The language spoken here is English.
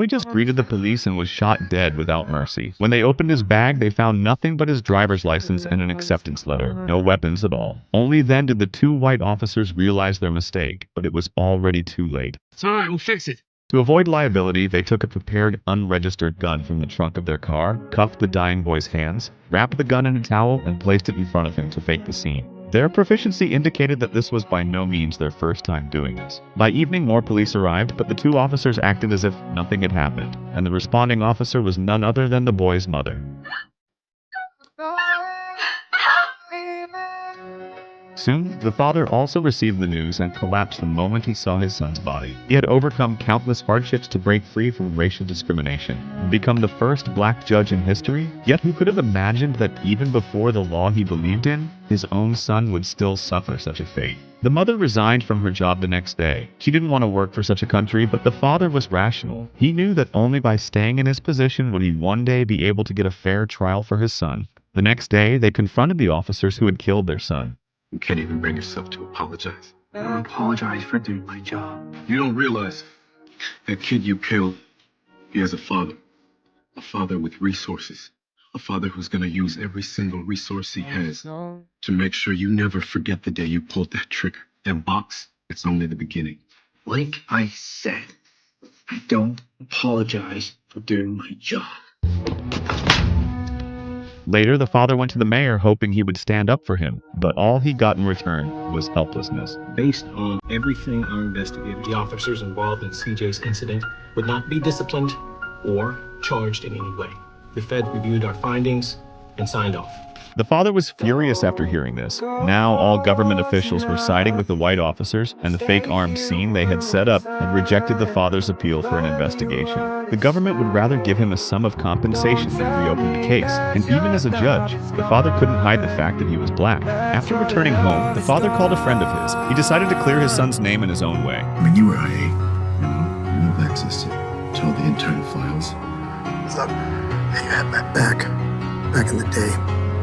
boy just greeted the police and was shot dead without mercy. When they opened his bag, they found nothing but his driver's license and an acceptance letter. No weapons at all. Only then did the two white officers realize their mistake, but it was already too late. It's alright, we'll fix it. To avoid liability, they took a prepared, unregistered gun from the trunk of their car, cuffed the dying boy's hands, wrapped the gun in a towel, and placed it in front of him to fake the scene. Their proficiency indicated that this was by no means their first time doing this. By evening, more police arrived, but the two officers acted as if nothing had happened, and the responding officer was none other than the boy's mother. Soon, the father also received the news and collapsed the moment he saw his son's body. He had overcome countless hardships to break free from racial discrimination and become the first black judge in history. Yet who could have imagined that even before the law he believed in, his own son would still suffer such a fate? The mother resigned from her job the next day. She didn't want to work for such a country, but the father was rational. He knew that only by staying in his position would he one day be able to get a fair trial for his son. The next day, they confronted the officers who had killed their son. You can't even bring yourself to apologize. I don't apologize for doing my job. You don't realize that kid you killed, he has a father with resources, a father who's gonna use every single resource he has to make sure you never forget the day you pulled that trigger. That box, it's only the beginning. Like I said, I don't apologize for doing my job. Later, the father went to the mayor hoping he would stand up for him, but all he got in return was helplessness. Based on everything our investigated, the officers involved in CJ's incident would not be disciplined or charged in any way. The Fed reviewed our findings and signed off. The father was furious after hearing this. Now all government officials were siding with the white officers, and the fake arms scene they had set up had rejected the father's appeal for an investigation. The government would rather give him a sum of compensation than reopen the case, and even as a judge, the father couldn't hide the fact that he was black. After returning home, the father called a friend of his. He decided to clear his son's name in his own way. When you were IA, you have access to all the internal files. Look, you had my back in the day.